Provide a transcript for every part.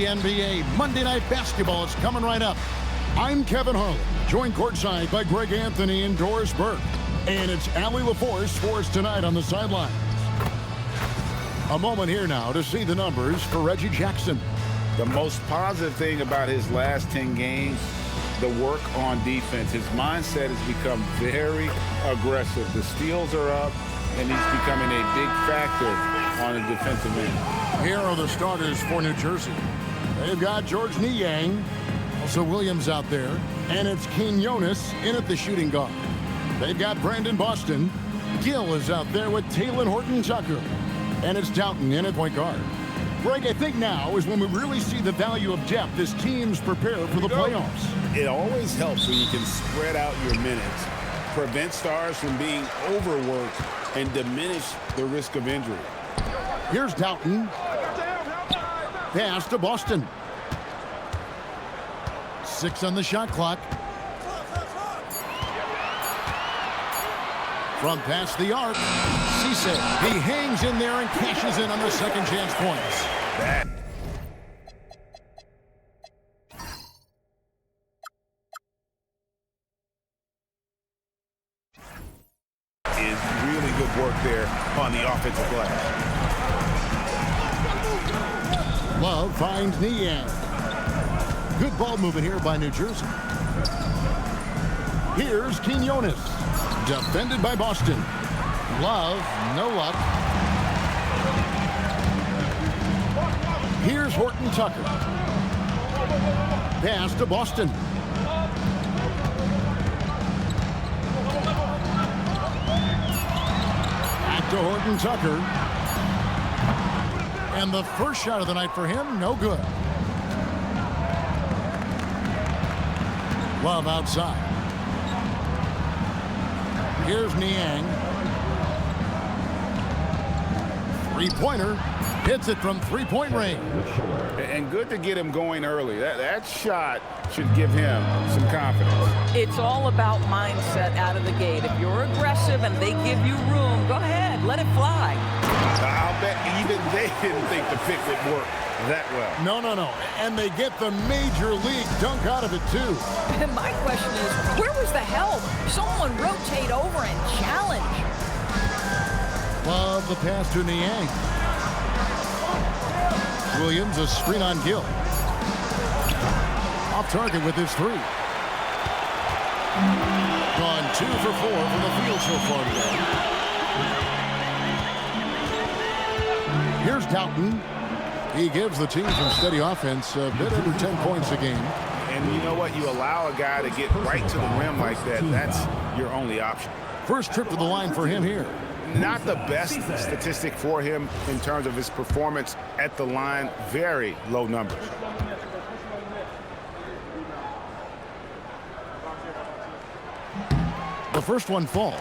The NBA Monday Night Basketball is coming right up. I'm Kevin Harlan, joined courtside by Greg Anthony and Doris Burke. And it's Allie LaForce for us tonight on the sidelines. A moment here now to see the numbers for Reggie Jackson. The most positive thing about his last 10 games, the work on defense. His mindset has become very aggressive. The steals are up, and he's becoming a big factor on the defensive end. Here are the starters for New Jersey. They've got George Niang, also Williams out there, and it's Quinones in at the shooting guard. They've got Brandon Boston. Gill is out there with Talen Horton-Tucker, and it's Doughton in at point guard. Greg, I think now is when we really see the value of depth as teams prepare for the playoffs. It always helps when you can spread out your minutes, prevent stars from being overworked, and diminish the risk of injury. Here's Doughton. Pass to Boston. 6 on the shot clock. From past the arc, Cisse. He hangs in there and cashes in on the second chance points. That is really good work there on the offensive glass. Love finds Niang. Good ball movement here by New Jersey. Here's Quinones. Defended by Boston. Love, no luck. Here's Horton-Tucker. Pass to Boston. Back to Horton-Tucker. And the first shot of the night for him, no good. Love outside. Here's Niang. Three-pointer. Hits it from three-point range. And good to get him going early. That shot should give him some confidence. It's all about mindset out of the gate. If you're aggressive and they give you room, go ahead, let it fly. I'll bet even they didn't think the pick would work that well. No. And they get the major league dunk out of it, too. And my question is, where was the help? Someone rotate over and challenge. Love the pass to Niang. Williams, a screen on Gill. Off target with his three. Gone 2 for 4 from the field so far today. Here's Doughton. He gives the team some steady offense, a bit under 10 points a game. And you know what? You allow a guy to get right to the rim like that. That's your only option. First trip to the line for him here. Not the best statistic for him in terms of his performance at the line. Very low numbers. The first one falls.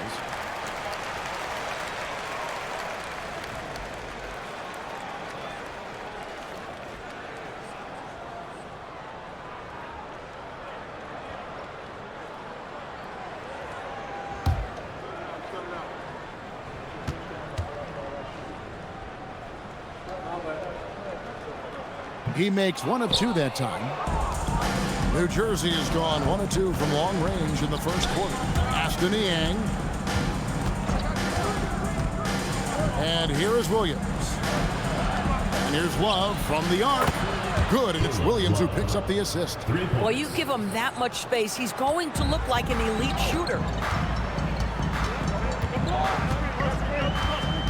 He makes 1 of 2 that time. New Jersey has gone 1 of 2 from long range in the first quarter. Aston Niang. And here is Williams. And here's Love from the arc. Good, and it's Williams who picks up the assist. Well, you give him that much space, he's going to look like an elite shooter.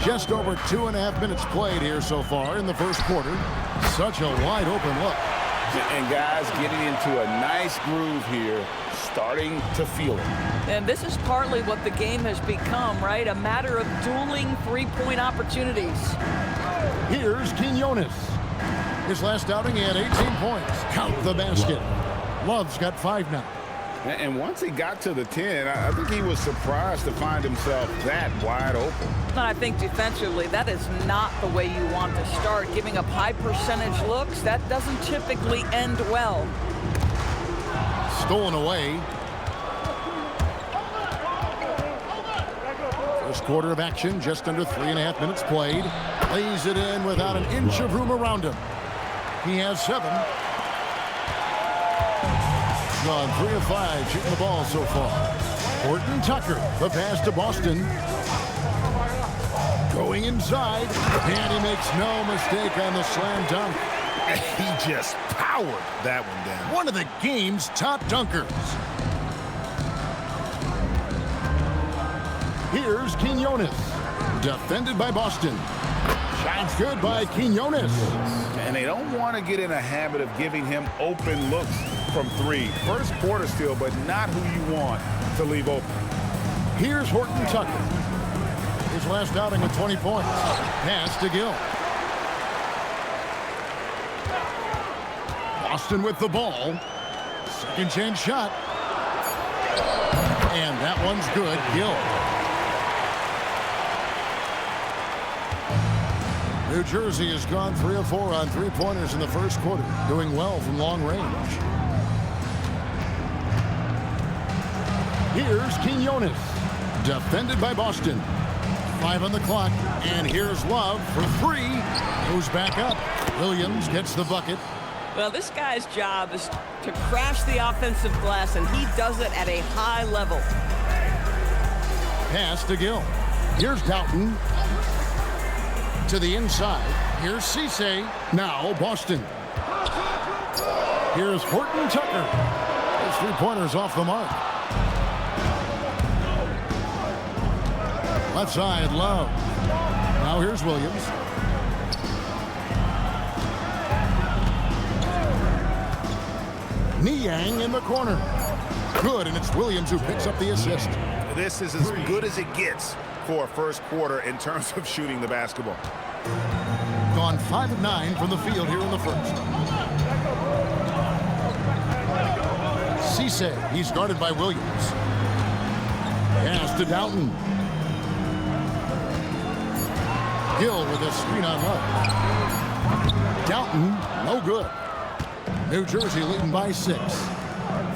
Just over 2.5 minutes played here so far in the first quarter. Such a wide open look. And guys getting into a nice groove here, starting to feel it. And this is partly what the game has become, right? A matter of dueling three-point opportunities. Here's Quinones. His last outing, he had 18 points. Count the basket. Love's got 5 now. And once he got to the 10, I think he was surprised to find himself that wide open. And I think defensively, that is not the way you want to start. Giving up high percentage looks, that doesn't typically end well. Stolen away. First quarter of action, just under 3.5 minutes played. Lays it in without an inch of room around him. He has 7. Gone 3 of 5 shooting the ball so far. Horton Tucker, the pass to Boston. Going inside, and he makes no mistake on the slam dunk. He just powered that one down. One of the game's top dunkers. Here's Quinones. Defended by Boston. Shot's good by Quinones. And they don't want to get in a habit of giving him open looks from 3. First quarter still, but not who you want to leave open. Here's Horton Tucker. His last outing with 20 points. Pass to Gill. Boston with the ball. Second chance shot. And that one's good. Gill. New Jersey has gone 3 of 4 on 3-pointers in the first quarter, doing well from long range. Here's Quinones, defended by Boston. 5 on the clock, and here's Love for 3. Goes back up. Williams gets the bucket. Well, this guy's job is to crash the offensive glass, and he does it at a high level. Pass to Gill. Here's Doughton. To the inside. Here's Cisse. Now Boston. Here's Horton Tucker. His 3-pointers off the mark. Left side, Love. Now here's Williams. Niang in the corner. Good, and it's Williams who picks up the assist. This is as good as it gets for a first quarter in terms of shooting the basketball. Gone 5 of 9 from the field here in the first. Cisse, he's guarded by Williams. Pass to Doughton. Gill with a screen on Love. Doughton, no good. New Jersey leading by 6.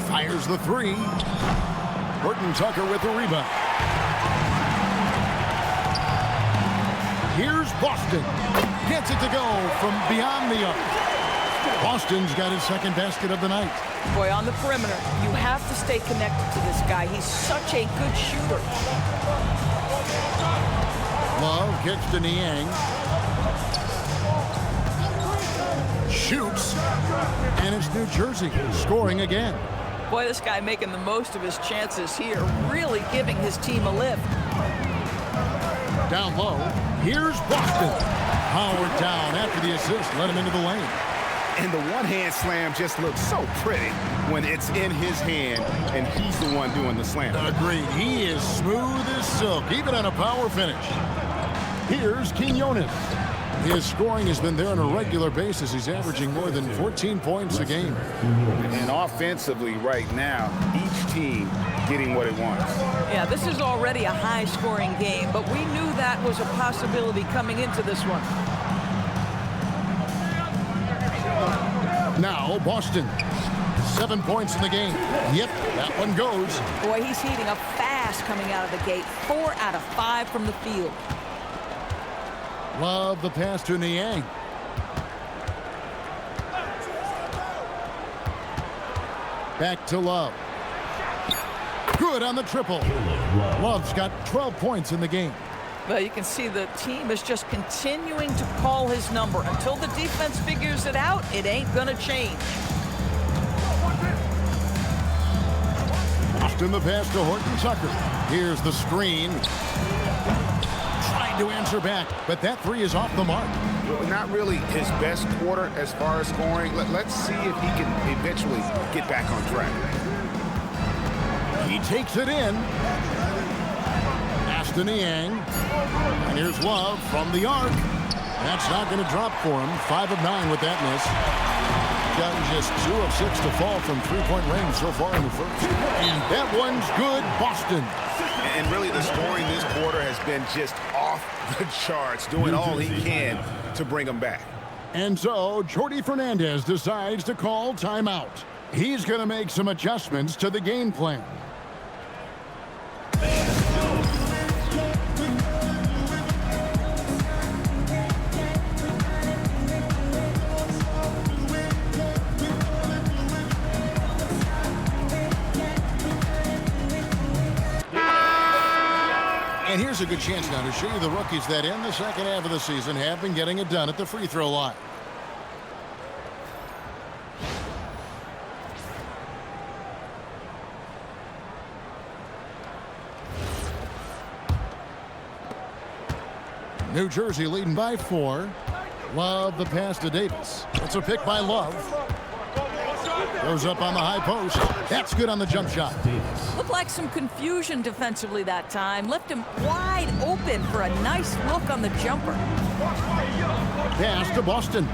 Fires the 3. Horton Tucker with the rebound. Here's Boston. Gets it to go from beyond the arc. Boston's got his second basket of the night. Boy, on the perimeter, you have to stay connected to this guy. He's such a good shooter. Love kicks to Niang. Shoots. And it's New Jersey scoring again. Boy, this guy making the most of his chances here, really giving his team a lift. Down low. Here's Boston. Howard down after the assist. Let him into the lane. And the one-hand slam just looks so pretty when it's in his hand and he's the one doing the slam. Agreed. He is smooth as silk, even on a power finish. Here's Quinones. His scoring has been there on a regular basis. He's averaging more than 14 points a game. And offensively right now, each team getting what it wants. Yeah, this is already a high-scoring game, but we knew that was a possibility coming into this one. Now Boston. 7 points in the game. Yep, that one goes. Boy, he's heating up fast coming out of the gate. 4 out of 5 from the field. Love the pass to Niang. Back to Love. Good on the triple. Love's got 12 points in the game. Well, you can see the team is just continuing to call his number. Until the defense figures it out, it ain't going to change. Boston the pass to Horton Tucker. Here's the screen. Trying to answer back, but that 3 is off the mark. Not really his best quarter as far as scoring. Let's see if he can eventually get back on track. He takes it in. Pass to Niang. And here's Love from the arc. That's not going to drop for him. 5 of 9 with that miss. Gotten just 2 of 6 to fall from 3-point range so far in the first. And that one's good, Boston. And really the scoring this quarter has been just off the charts, doing all he can to bring them back. And so Jordi Fernandez decides to call timeout. He's going to make some adjustments to the game plan. And here's a good chance now to show you the rookies that in the second half of the season have been getting it done at the free throw line. New Jersey leading by 4. Love the pass to Davis. It's a pick by Love. Goes up on the high post. That's good on the jump shot. Looked like some confusion defensively that time. Left him wide open for a nice look on the jumper. Pass to Boston.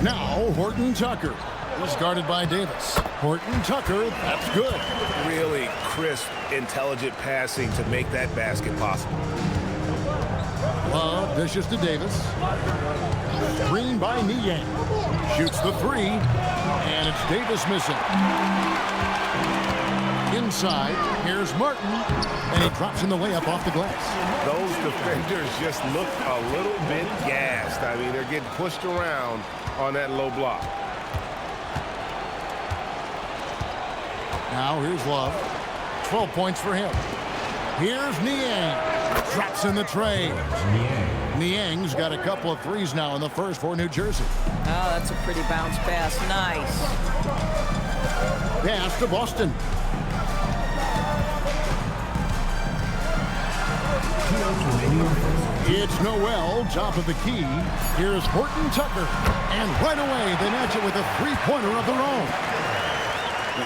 Now Horton Tucker. He's guarded by Davis. Horton Tucker, that's good. Really crisp, intelligent passing to make that basket possible. Love dishes to Davis. Screen by Niang. Shoots the 3, and it's Davis missing. Inside, here's Martin, and he drops in the layup off the glass. Those defenders just look a little bit gassed. I mean, they're getting pushed around on that low block. Now here's Love. 12 points for him. Here's Niang. Drops in the tray. Niang's got a couple of threes now in the first for New Jersey. Oh, that's a pretty bounce pass. Nice. Pass to Boston. It's Noel, top of the key. Here's Horton Tucker. And right away, they match it with a three-pointer of their own.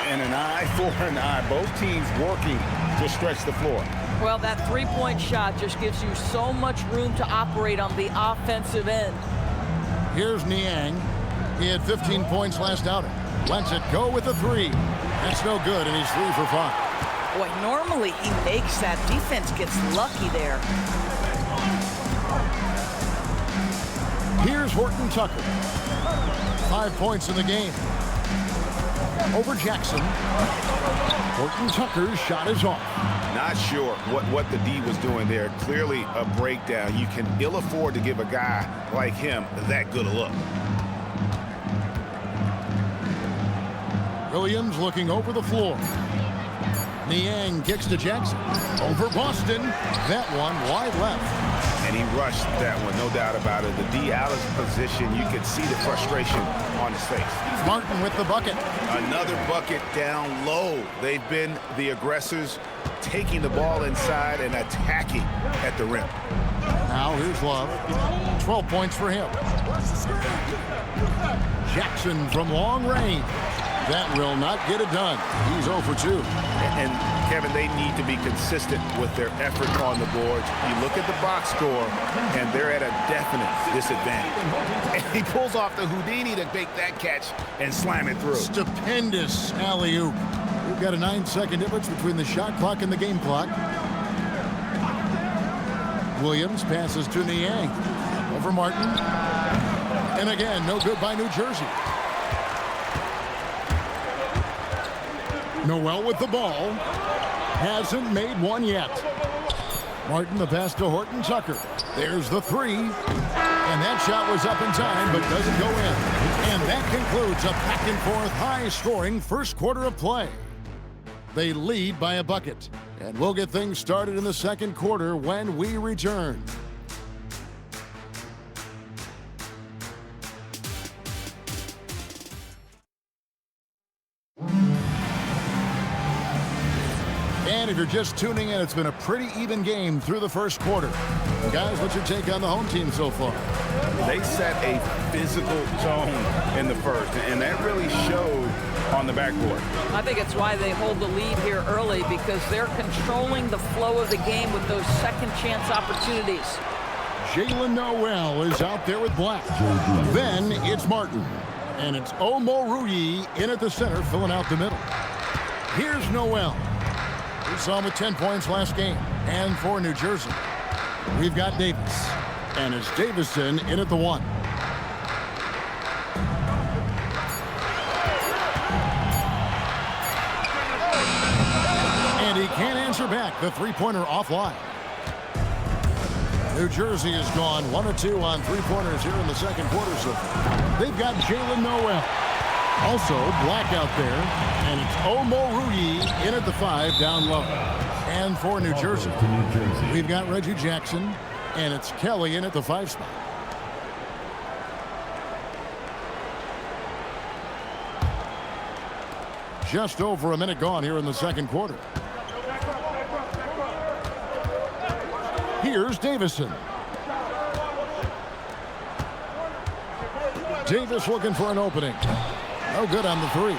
And an eye for an eye. Both teams working to stretch the floor. Well, that three-point shot just gives you so much room to operate on the offensive end. Here's Niang. He had 15 points last outing. Lets it go with a 3. That's no good, and he's 3 for 5. Boy, normally he makes that. Defense gets lucky there. Here's Horton Tucker. 5 points in the game. Over Jackson. Horton Tucker's shot is off. Not sure what the D was doing there. Clearly a breakdown. You can ill afford to give a guy like him that good a look. Williams looking over the floor. Niang kicks to Jackson. Over Boston. That one wide left. And he rushed that one, no doubt about it. The D out of position. You could see the frustration on his face. Martin with the bucket. Another bucket down low. They've been the aggressors, taking the ball inside and attacking at the rim. Now here's Love. 12 points for him. Jackson from long range. That will not get it done. He's 0 for 2. And Kevin, they need to be consistent with their effort on the boards. You look at the box score, and they're at a definite disadvantage. And he pulls off the Houdini to make that catch and slam it through. Stupendous alley-oop. We've got a 9-second difference between the shot clock and the game clock. Williams passes to Niang. Over Martin. And again, no good by New Jersey. Noel with the ball. Hasn't made one yet. Martin the pass to Horton Tucker. There's the 3. And that shot was up in time, but doesn't go in. And that concludes a back-and-forth, high-scoring first quarter of play. They lead by a bucket. And we'll get things started in the second quarter when we return. And if you're just tuning in, it's been a pretty even game through the first quarter. Guys, what's your take on the home team so far? They set a physical tone in the first, and that really showed on the backboard. I think it's why they hold the lead here early, because they're controlling the flow of the game with those second chance opportunities. Jalen Noel is out there with Black. Then it's Martin. And it's Omoruyi in at the center, filling out the middle. Here's Noel. We saw him with 10 points last game. And for New Jersey, we've got Davis. And it's Davison in at the 1. And he can't answer back. The three-pointer offline. New Jersey has gone 1 of 2 on three-pointers here in the second quarter. So they've got Jalen Noel. Also, Black out there, and it's Omoruyi in at the 5 down low. And for New Jersey, we've got Reggie Jackson, and it's Kelly in at the 5 spot. Just over a minute gone here in the second quarter. Here's Davison. Davis looking for an opening. No good on the 3.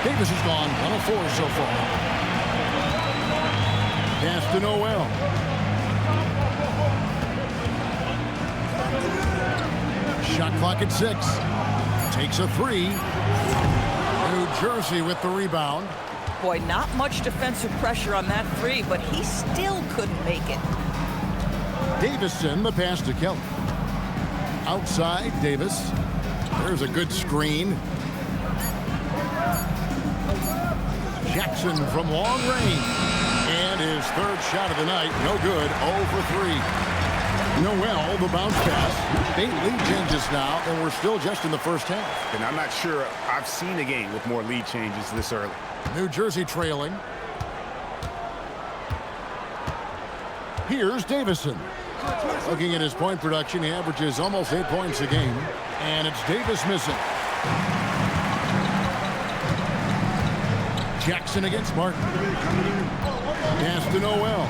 Davis is gone. 1 of 4 so far. Pass to Noel. Shot clock at 6. Takes a 3. New Jersey with the rebound. Boy, not much defensive pressure on that 3, but he still couldn't make it. Davison, the pass to Kelly. Outside, Davis. There's a good screen. Jackson from long range. And his 3rd shot of the night. No good. 0 for 3. Noel, the bounce pass. 8 lead changes now, and we're still just in the first half. And I'm not sure I've seen a game with more lead changes this early. New Jersey trailing. Here's Davison. Looking at his point production, he averages almost 8 points a game. And it's Davis missing. Jackson against Martin. Pass to Noel.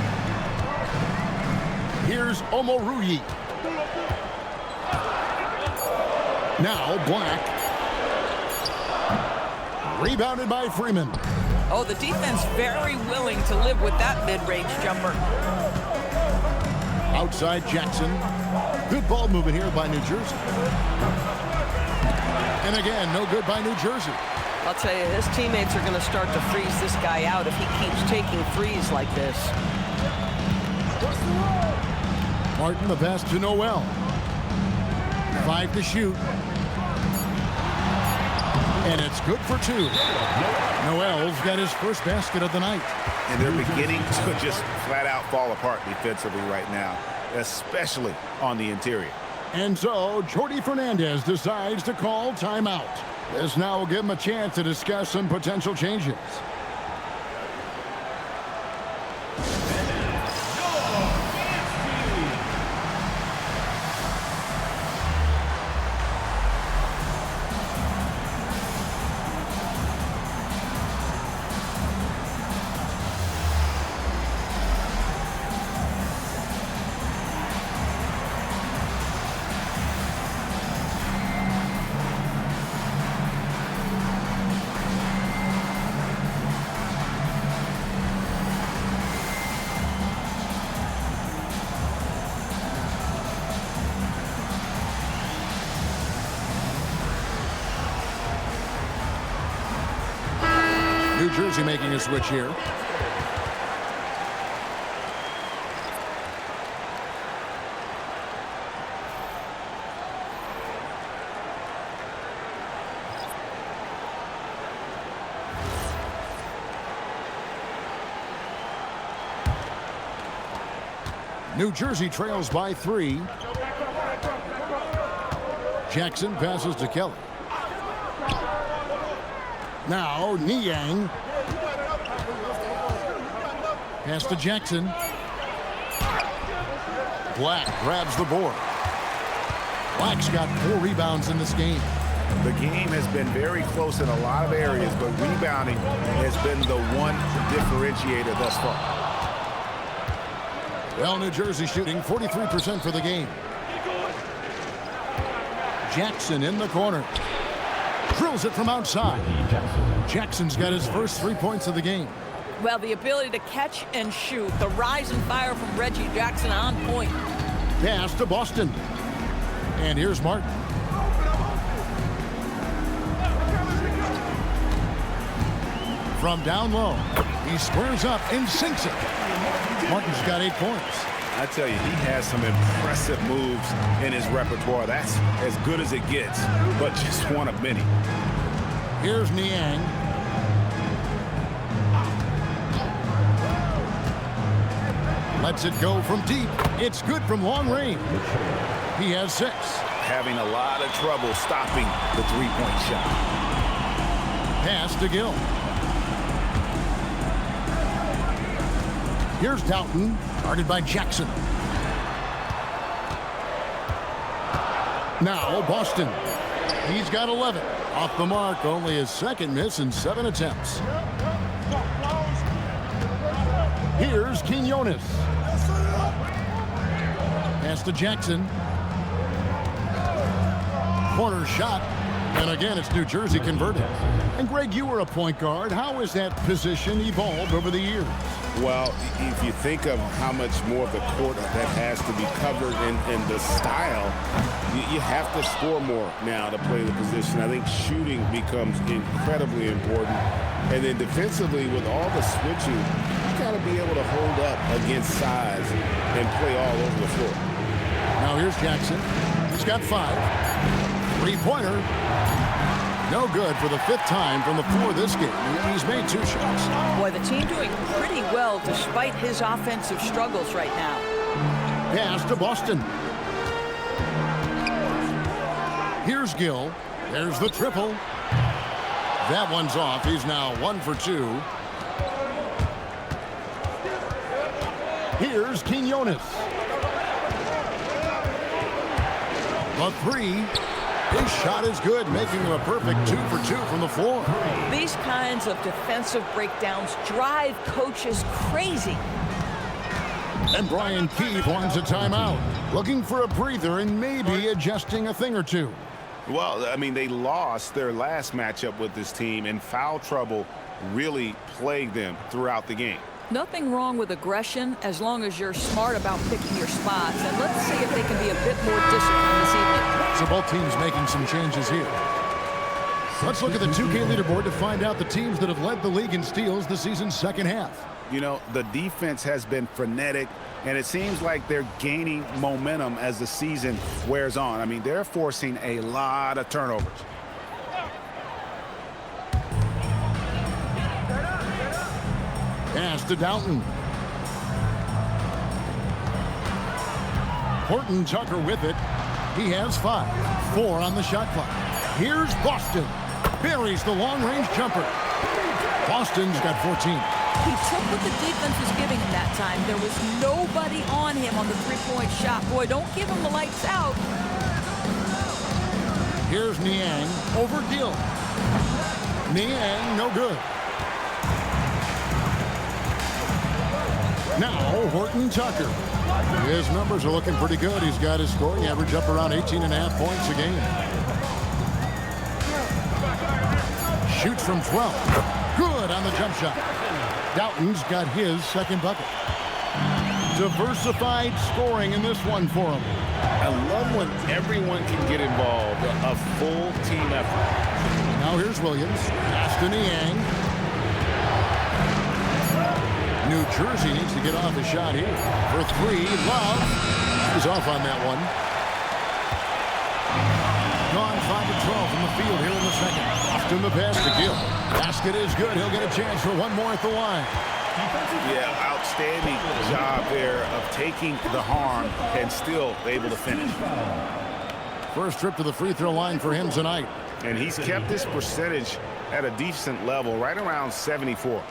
Here's Omoruyi. Now Black. Rebounded by Freeman. Oh, the defense very willing to live with that mid-range jumper. Outside Jackson. Good ball movement here by New Jersey. And again, no good by New Jersey. I'll tell you, his teammates are going to start to freeze this guy out if he keeps taking threes like this. Martin, the pass to Noel. 5 to shoot. And it's good for 2. Noel's got his first basket of the night. And they're beginning to just flat out fall apart defensively right now, especially on the interior. And so Jordi Fernandez decides to call timeout. This now will give him a chance to discuss some potential changes. New Jersey making a switch here. New Jersey trails by 3. Jackson passes to Kelly. Now Niang. Pass to Jackson. Black grabs the board. Black's got 4 rebounds in this game. The game has been very close in a lot of areas, but rebounding has been the one differentiator thus far. Well, New Jersey shooting 43% for the game. Jackson in the corner. Drills it from outside. Jackson's got his first 3 points of the game. Well, the ability to catch and shoot. The rise and fire from Reggie Jackson on point. Pass to Boston. And here's Martin. From down low. He squares up and sinks it. Martin's got 8 points. I tell you, he has some impressive moves in his repertoire. That's as good as it gets, but just one of many. Here's Niang. Lets it go from deep. It's good from long range. He has 6. having a lot of trouble stopping the three-point shot. Pass to Gill. Here's Doughton, guarded by Jackson. Now Boston. He's got 11. Off the mark, only his second miss in 7 attempts. Here's Quinones. Pass to Jackson. Corner shot. And again, it's New Jersey converted. And Greg, you were a point guard. How has that position evolved over the years? Well, if you think of how much more of the court that has to be covered in the style, you have to score more now to play the position. I think shooting becomes incredibly important. And then defensively, with all the switching, you got to be able to hold up against size and play all over the floor. Now here's Jackson. He's got 5. Three-pointer. No good for the 5th time from the floor this game. He's made 2 shots. Boy, the team doing pretty well despite his offensive struggles right now. Pass to Boston. Here's Gill. There's the triple. That one's off. He's now 1 for 2. Here's Quinones. The 3. His shot is good, making him a perfect 2 for 2 from the floor. These kinds of defensive breakdowns drive coaches crazy. And Brian Keefe wants a timeout, looking for a breather and maybe adjusting a thing or two. Well, I mean, they lost their last matchup with this team, and foul trouble really plagued them throughout the game. Nothing wrong with aggression as long as you're smart about picking your spots. And let's see if they can be a bit more disciplined this evening. So both teams making some changes here. Let's look at the 2K leaderboard to find out the teams that have led the league in steals the season's second half. You know, the defense has been frenetic, and it seems like they're gaining momentum as the season wears on. I mean, they're forcing a lot of turnovers. Pass to Doughton. Horton Tucker with it. He has 5. 4 on the shot clock. Here's Boston. Buries the long-range jumper. Boston's got 14. He took what the defense was giving him that time. There was nobody on him on the three-point shot. Boy, don't give him the lights out. Here's Niang over Gill. Niang, no good. Now, Horton Tucker. His numbers are looking pretty good. He's got his scoring average up around 18.5 points a game. Shoots from 12. Good on the jump shot. Doughton's got his second bucket. Diversified scoring in this one for him. I love when everyone can get involved, a full team effort. Now here's Williams. Pass to Niang. New Jersey needs to get off a shot here. For 3, Love. He's off on that one. Gone 5 of 12 from the field here in the second. Boston the pass to Gill. Basket is good. He'll get a chance for one more at the line. Yeah, outstanding job there of taking the harm and still able to finish. First trip to the free throw line for him tonight. And he's kept this percentage at a decent level, right around 74.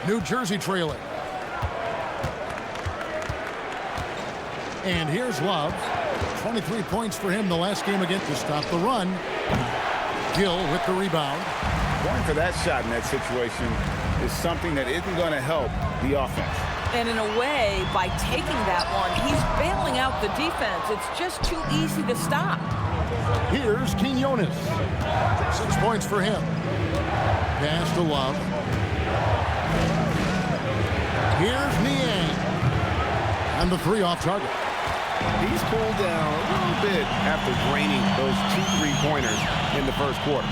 New Jersey trailing. And here's Love. 23 points for him the last game again to stop the run. Gill with the rebound. Going for that shot in that situation is something that isn't going to help the offense. And in a way, by taking that one, he's bailing out the defense. It's just too easy to stop. Here's Quinones. 6 points for him. Pass to Love. Here's Niang. And the 3 off target. He's cooled down a little bit after draining those 2 3-pointers in the first quarter.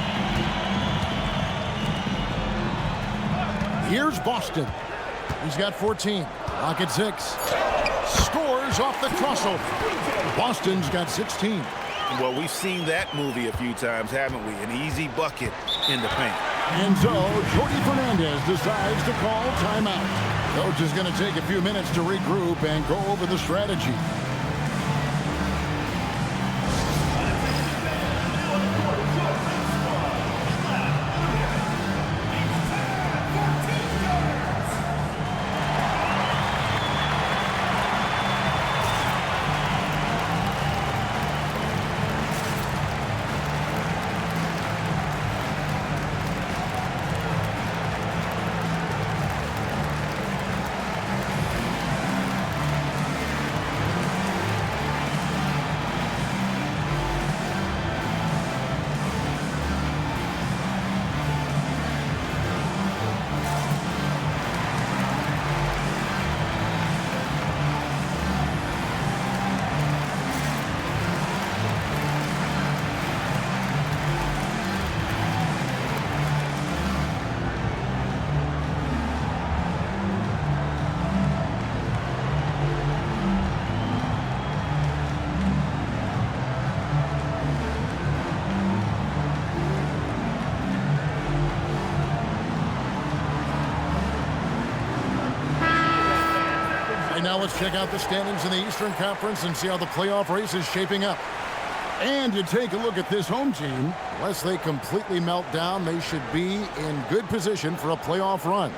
Here's Boston. He's got 14. Rocket 6. Scores off the crossover. Boston's got 16. Well, we've seen that movie a few times, haven't we? An easy bucket in the paint. And so, Jordy Fernandez decides to call timeout. Coach is going to take a few minutes to regroup and go over the strategy. Now let's check out the standings in the Eastern Conference and see how the playoff race is shaping up. And you take a look at this home team. Unless they completely melt down, they should be in good position for a playoff run.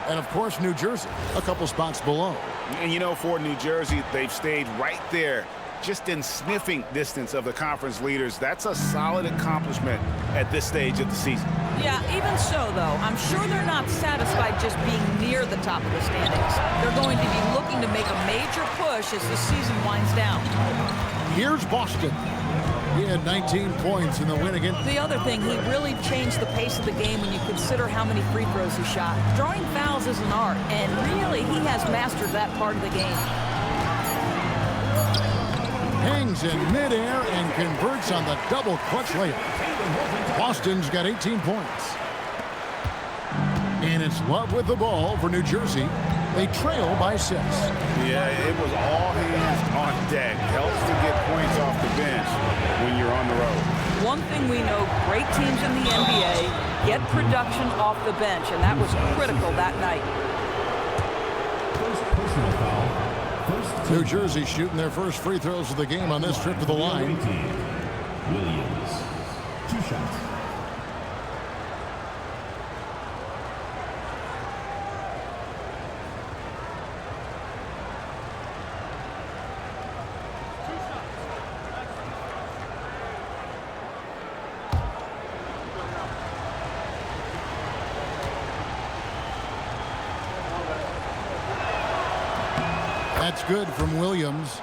And, of course, New Jersey, a couple spots below. And, you know, for New Jersey, they've stayed right there, just in sniffing distance of the conference leaders. That's a solid accomplishment at this stage of the season. Yeah, even so, though, I'm sure they're not satisfied just being near the top of the standings. They're going to be looking to make a major push as the season winds down. Here's Boston. He had 19 points in the win against. The other thing, he really changed the pace of the game when you consider how many free throws he shot. Drawing fouls is an art, and really, he has mastered that part of the game. Hangs in midair and converts on the double clutch layup. Boston's got 18 points. And it's Love with the ball for New Jersey. They trail by 6. Yeah, it was all hands on deck. Helps to get points off the bench when you're on the road. One thing we know, great teams in the NBA get production off the bench, and that was critical that night. New Jersey shooting their first free throws of the game on this trip to the line. Williams, 2 shots. That's good from Williams.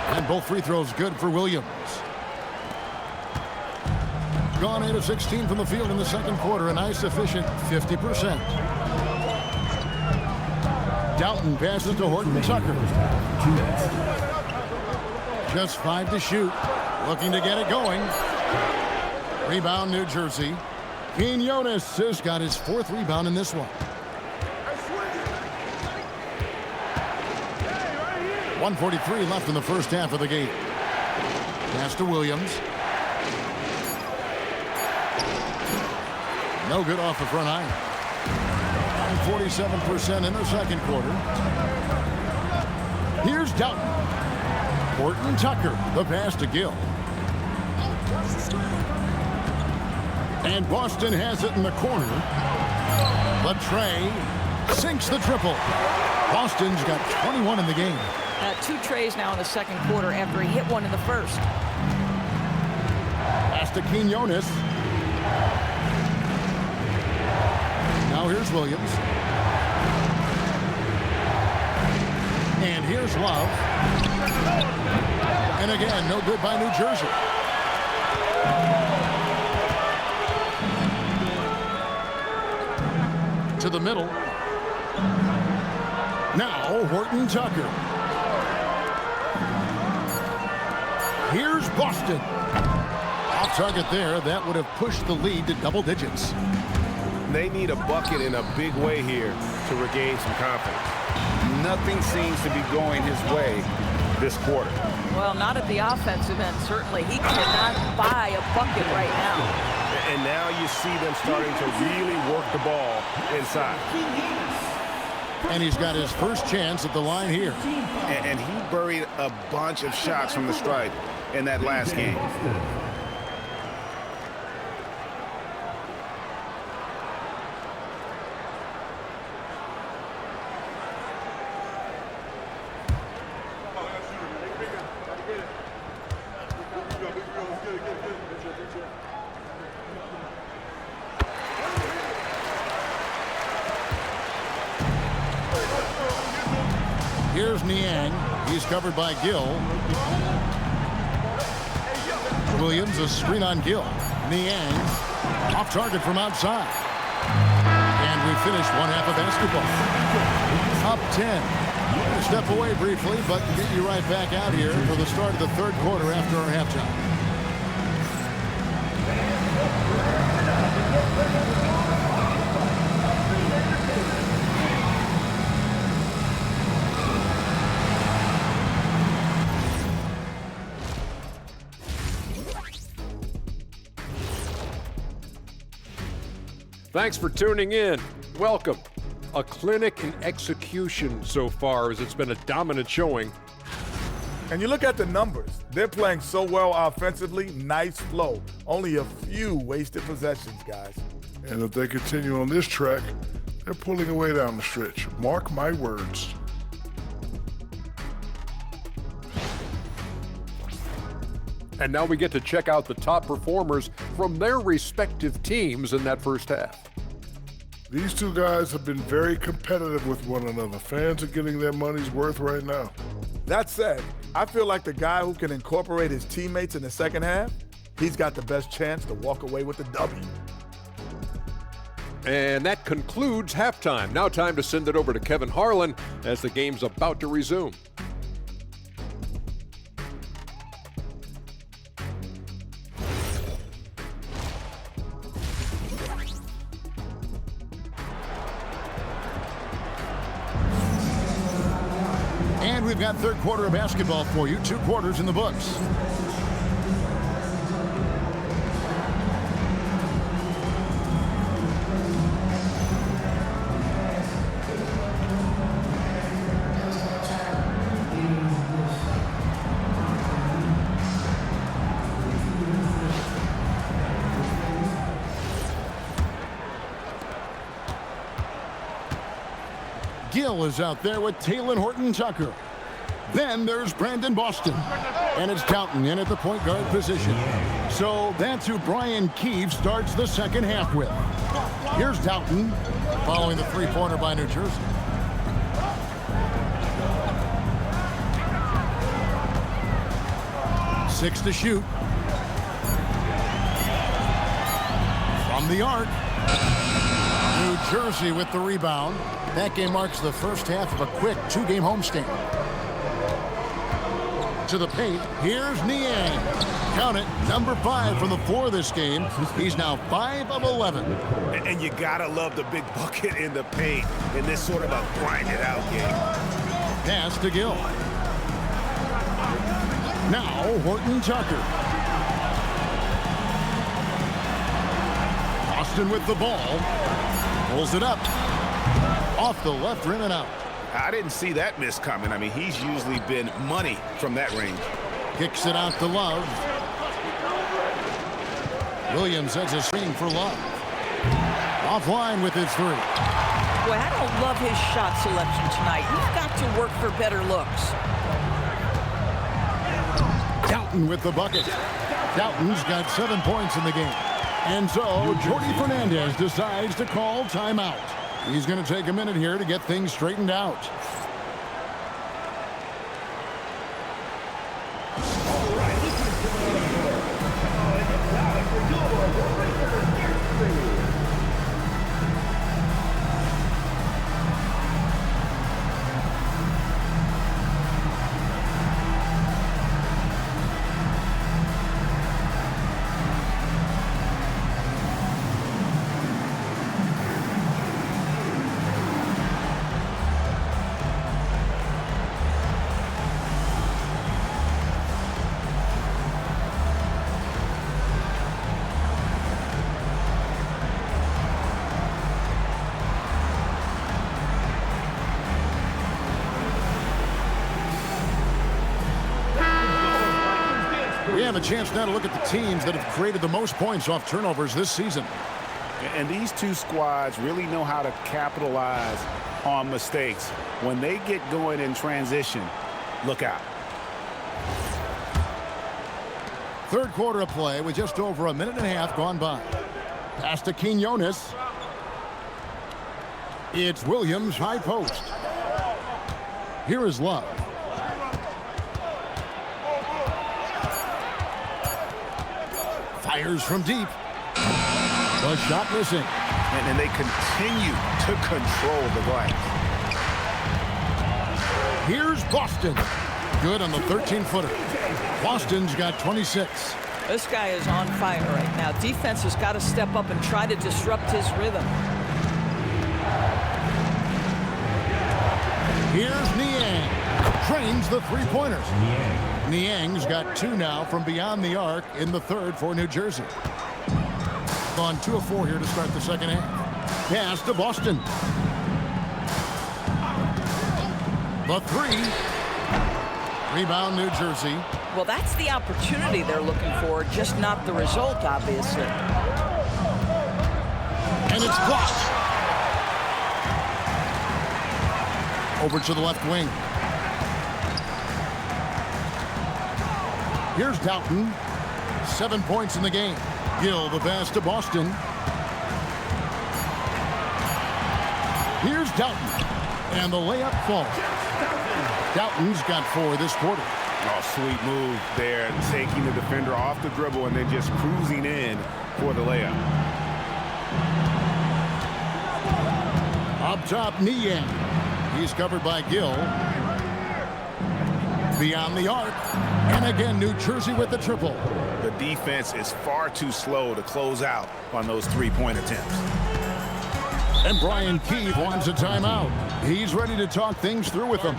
And both free throws good for Williams. Gone 8 of 16 from the field in the second quarter, a nice efficient 50%. Doughton passes to Horton Tucker. Just 5 to shoot. Looking to get it going. Rebound New Jersey. Quinones has got his 4th rebound in this one. 1:43 left in the first half of the game. Pass to Williams. No good off the front iron. 47% in the second quarter. Here's Doughton. Horton Tucker, the pass to Gill. And Boston has it in the corner. Latrey sinks the triple. Boston's got 21 in the game. 2 trays now in the second quarter after he hit one in the first. Pass to Quinones. Now here's Williams. And here's Love. And again, no good by New Jersey. To the middle. Now Horton Tucker. Here's Boston. Off target there. That would have pushed the lead to double digits. They need a bucket in a big way here to regain some confidence. Nothing seems to be going his way this quarter. Well, not at the offensive end, certainly. He cannot buy a bucket right now. And now you see them starting to really work the ball inside. And he's got his first chance at the line here. And he buried a bunch of shots from the stripe in that last game. Here's Niang. He's covered by Gill. Williams, a screen on Gill. Niang off target from outside. And we finish one half of basketball. Up 10. Step away briefly, but get you right back out here for the start of the third quarter after our halftime. Thanks for tuning in. Welcome. A clinic in execution so far, as it's been a dominant showing. And you look at the numbers. They're playing so well offensively. Nice flow. Only a few wasted possessions, guys. And if they continue on this track, they're pulling away down the stretch. Mark my words. And now we get to check out the top performers from their respective teams in that first half. These two guys have been very competitive with one another. Fans are getting their money's worth right now. That said, I feel like the guy who can incorporate his teammates in the second half, he's got the best chance to walk away with the W. And that concludes halftime. Now time to send it over to Kevin Harlan as the game's about to resume. And we've got third quarter of basketball for you. 2 quarters in the books. Gill is out there with Taylor Horton Tucker. Then there's Brandon Boston. And it's Doughton in at the point guard position. So that's who Brian Keefe starts the second half with. Here's Doughton following the three-pointer by New Jersey. Six to shoot. From the arc. New Jersey with the rebound. That game marks the first half of a quick 2-game homestand. To the paint, here's Niang. Count it, number 5 from the floor this game. He's now 5 of 11. And you gotta love the big bucket in the paint in this sort of a grinded out game. Pass to Gill. Now Horton Tucker. Boston with the ball. Pulls it up. Off the left rim and out. I didn't see that miss coming. I mean, he's usually been money from that range. Kicks it out to Love. Williams sets a screen for Love. Offline with his 3. Boy, I don't love his shot selection tonight. You've got to work for better looks. Doughton with the bucket. Doughton's got 7 points in the game. And so Jordi Fernandez decides to call timeout. He's going to take a minute here to get things straightened out. have a chance now to look at the teams that have created the most points off turnovers this season. And these two squads really know how to capitalize on mistakes. When they get going in transition, look out. Third quarter of play with just over a minute and a half gone by. Pass to Quinones. It's Williams, high post. Here is Love. Fires from deep. The shot missing. And they continue to control the glass. Here's Boston. Good on the 13-footer. Boston's got 26. This guy is on fire right now. Defense has got to step up and try to disrupt his rhythm. Here's Niang. Drains the three-pointers. Niang's got 2 now from beyond the arc in the third for New Jersey. Gone 2 of 4 here to start the second half. Pass to Boston. The 3. Rebound New Jersey. Well, that's the opportunity they're looking for, just not the result, obviously. And it's blocked. Over to the left wing. Here's Doughton. 7 points in the game. Gill the pass to Boston. Here's Doughton. And the layup falls. Doughton's got 4 this quarter. Oh, sweet move there, taking the defender off the dribble and then just cruising in for the layup. Up top, Niang. He's covered by Gill. Beyond the arc. And again, New Jersey with the triple. The defense is far too slow to close out on those three-point attempts. And Brian Keefe wants a timeout. He's ready to talk things through with them.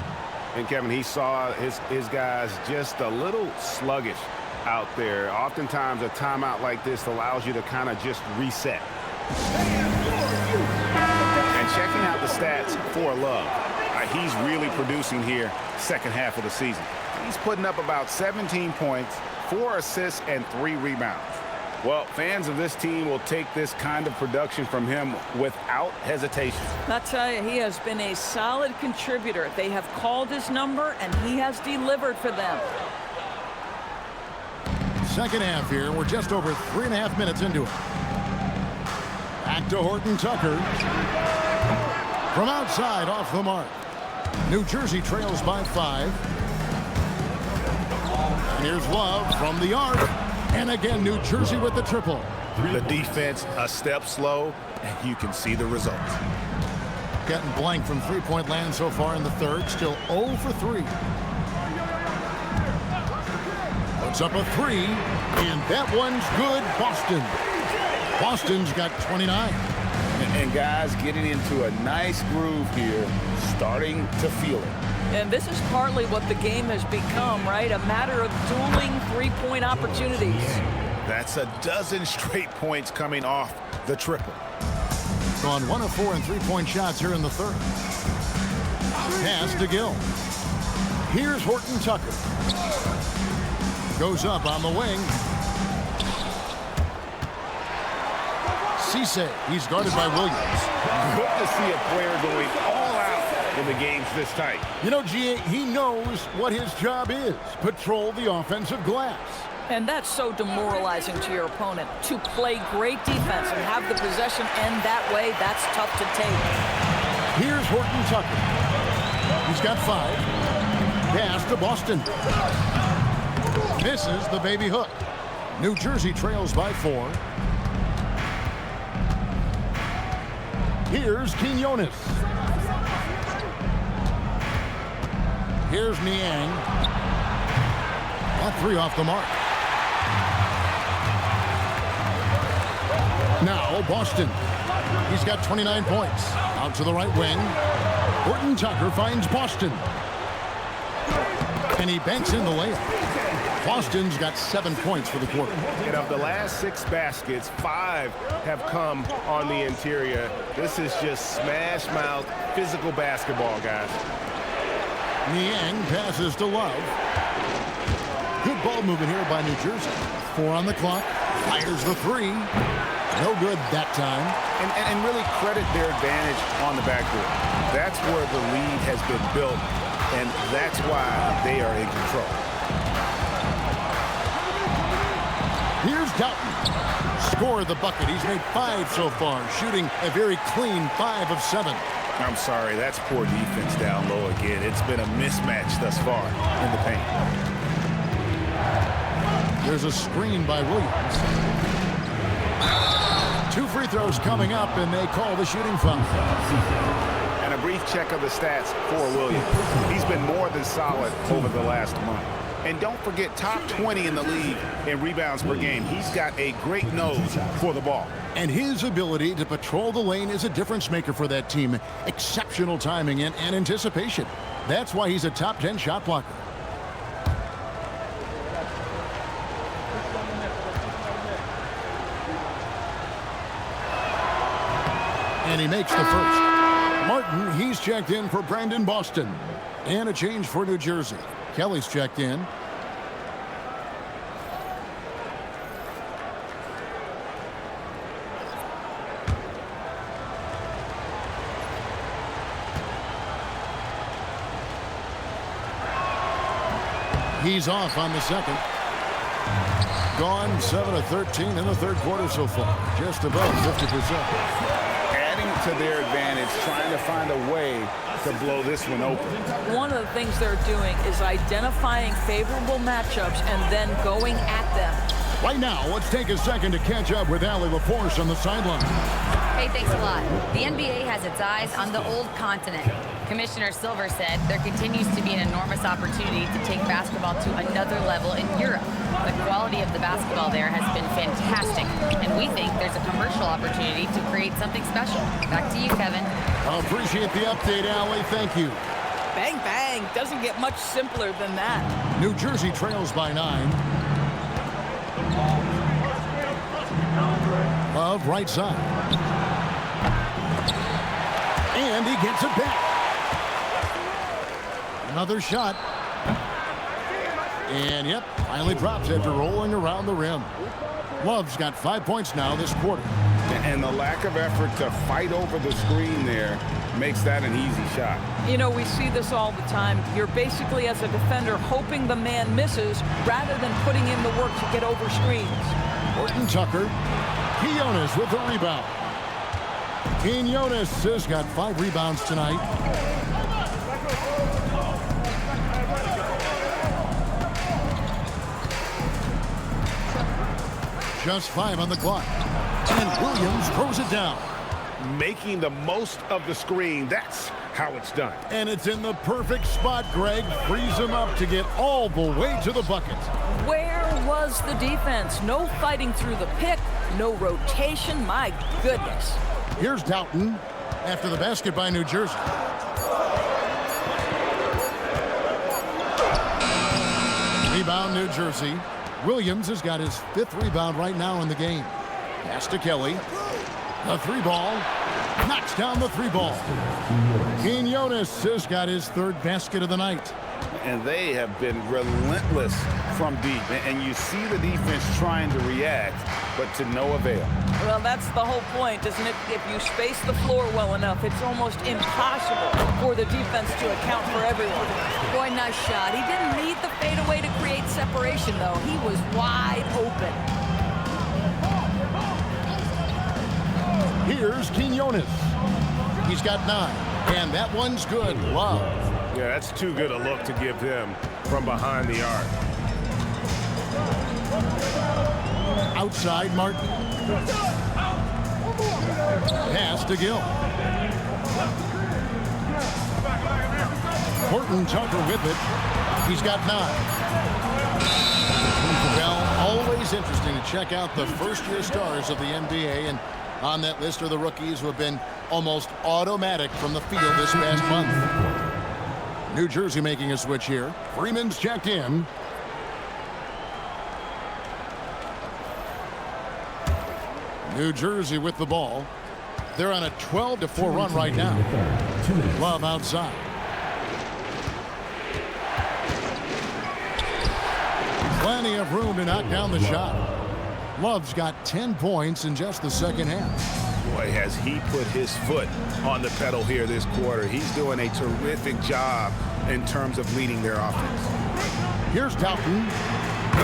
And Kevin, he saw his guys just a little sluggish out there. Oftentimes a timeout like this allows you to kind of just reset. And checking out the stats for Love. He's really producing here second half of the season. He's putting up about 17 points, 4 assists, and 3 rebounds. Well, fans of this team will take this kind of production from him without hesitation. I'll tell you, he has been a solid contributor. They have called his number, and he has delivered for them. Second half here. We're just over 3.5 minutes into it. Back to Horton Tucker. From outside, off the mark. New Jersey trails by 5. And here's Love from the arc. And again, New Jersey with the triple. The defense a step slow, and you can see the results. Getting blank from three-point land so far in the third. Still 0 for 3. Puts up a 3, and that one's good. Boston. Boston's got 29. And guys getting into a nice groove here, starting to feel it. And this is partly what the game has become, right? A matter of dueling three-point opportunities. That's a dozen straight points coming off the triple. Gone 1 of 4 in three-point shots here in the third. Pass to Gill. Here's Horton Tucker. Goes up on the wing. Cisse, he's guarded by Williams. Good to see a player going all out in the games this tight. You know, G.A., he knows what his job is. Patrol the offensive glass. And that's so demoralizing to your opponent. To play great defense and have the possession end that way, that's tough to take. Here's Horton Tucker. He's got 5. Pass to Boston. Misses the baby hook. New Jersey trails by 4. Here's Quinones. Here's Niang. That 3 off the mark. Now Boston. He's got 29 points. Out to the right wing. Horton Tucker finds Boston. And he banks in the layup. Boston's got 7 points for the quarter. And of the last 6 baskets, 5 have come on the interior. This is just smash mouth physical basketball, guys. Niang passes to Love. Good good ball movement here by New Jersey. 4 on the clock. Fires the 3. No good that time. And really credit their advantage on the backboard. That's where the lead has been built, and that's why they are in control. Here's Doughton. Scored the bucket. He's made 5 so far, shooting a very clean 5 of 7. I'm sorry, that's poor defense down low again. It's been a mismatch thus far in the paint. There's a screen by Williams. 2 free throws coming up, and they call the shooting foul. And a brief check of the stats for Williams. He's been more than solid over the last month. And don't forget, top 20 in the league in rebounds per game. He's got a great nose for the ball. And his ability to patrol the lane is a difference maker for that team. Exceptional timing and anticipation. That's why he's a top 10 shot blocker. And he makes the first. Martin, he's checked in for Brandon Boston. And a change for New Jersey. Kelly's checked in. He's off on the second. Gone 7 of 13 in the third quarter so far. Just above 50%. To their advantage, trying to find a way to blow this one open. One of the things they're doing is identifying favorable matchups and then going at them. Right now, let's take a second to catch up with Allie LaForce on the sideline. Hey, thanks a lot. The NBA has its eyes on the old continent. Commissioner Silver said there continues to be an enormous opportunity to take basketball to another level in Europe. The quality of the basketball there has been fantastic, and we think there's a commercial opportunity to create something special. Back to you, Kevin. I appreciate the update, Allie. Thank you. Bang, bang. Doesn't get much simpler than that. New Jersey trails by 9. Love right side. And he gets it back. Another shot. And, yep, finally drops after rolling around the rim. Love's got 5 points now this quarter. And the lack of effort to fight over the screen there makes that an easy shot. You know, we see this all the time. You're basically, as a defender, hoping the man misses rather than putting in the work to get over screens. Horton Tucker. Quinones with the rebound. Quinones has got 5 rebounds tonight. Just 5 on the clock. And Williams throws it down. Making the most of the screen. That's how it's done. And it's in the perfect spot, Greg. Frees him up to get all the way to the bucket. Where was the defense? No fighting through the pick, no rotation. My goodness. Here's Doughton after the basket by New Jersey. Rebound, New Jersey. Williams has got his 5th rebound right now in the game. Pass to Kelly. The 3 ball. Knocks down the 3 ball. Quinones has got his 3rd basket of the night. And they have been relentless from deep. And you see the defense trying to react, but to no avail. Well, that's the whole point, isn't it? If you space the floor well enough, it's almost impossible for the defense to account for everyone. Boy, nice shot. He didn't need the fadeaway to create separation, though. He was wide open. Here's Quinones. He's got 9. And that one's good. Love. Yeah, that's too good a look to give them from behind the arc. Outside, Martin. Pass to Gill. Horton Tucker with it. He's got 9. Well, always interesting to check out the first-year stars of the NBA, and on that list are the rookies who have been almost automatic from the field this past month. New Jersey making a switch here. Freeman's checked in. New Jersey with the ball. They're on a 12-4 run right now. Love outside. Plenty of room to knock down the shot. Love's got 10 points in just the second half. Boy, has he put his foot on the pedal here this quarter. He's doing a terrific job in terms of leading their offense. Here's Dalton.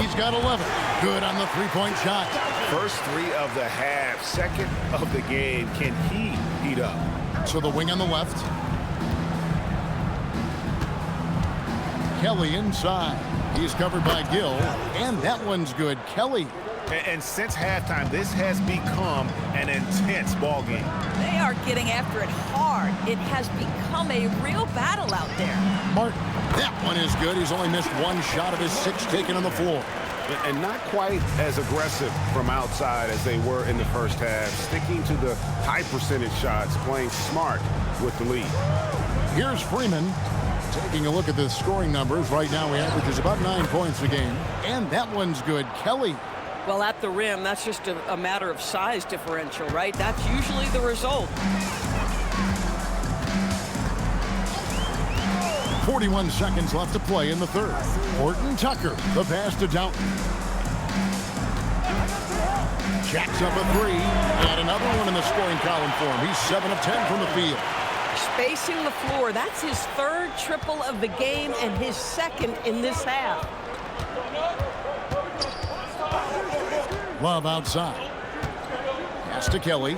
He's got 11. Good on the three-point shot. First three of the half, second of the game. Can he heat up? So the wing on the left. Kelly inside. He's covered by Gill, and that one's good. Kelly. And since halftime, this has become an intense ball game. They are getting after it hard. It has become a real battle out there. Martin, that one is good. He's only missed one shot of his 6 taken on the floor. And not quite as aggressive from outside as they were in the first half. Sticking to the high percentage shots, playing smart with the lead. Here's Freeman. Taking a look at the scoring numbers. Right now he averages about 9 points a game. And that one's good. Kelly. Well, at the rim, that's just a matter of size differential, right? That's usually the result. 41 seconds left to play in the third. Horton Tucker, the pass to Downton. Jacks up a 3, and another one in the scoring column for him. He's 7 of 10 from the field. Spacing the floor, that's his 3rd triple of the game and his 2nd in this half. Love outside. Pass to Kelly.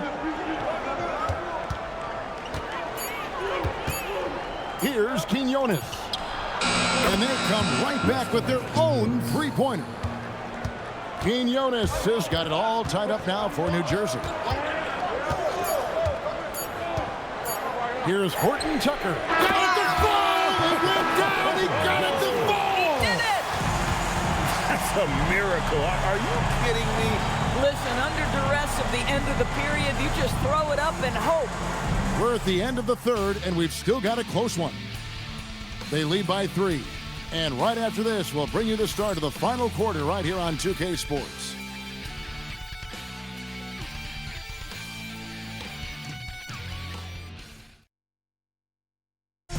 Here's Quinones. And they come right back with their own three-pointer. Quinones has got it all tied up now for New Jersey. Here's Horton Tucker. Got it to fall! He went down! He got it to fall! He did it! That's a miracle. Are you kidding me? Listen, under duress of the end of the period, you just throw it up and hope. We're at the end of the third, and we've still got a close one. They lead by 3. And right after this, we'll bring you the start of the final quarter right here on 2K Sports.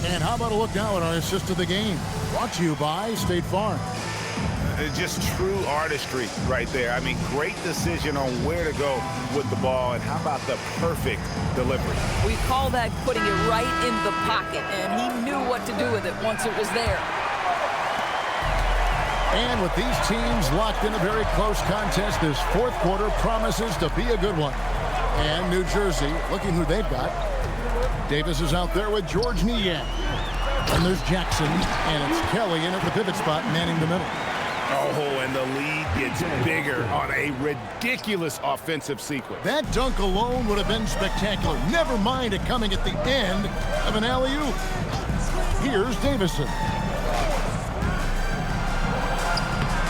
And how about a look now at our assist of the game? Brought to you by State Farm. Just true artistry right there. I mean, great decision on where to go with the ball, and how about the perfect delivery? We call that putting it right in the pocket, and he knew what to do with it once it was there. And with these teams locked in a very close contest, this fourth quarter promises to be a good one. And New Jersey, looking who they've got. Davis is out there with George Niang. And there's Jackson, and it's Kelly in at the pivot spot, manning the middle. Oh, and the lead gets bigger on a ridiculous offensive sequence. That dunk alone would have been spectacular. Never mind it coming at the end of an alley-oop. Here's Davison.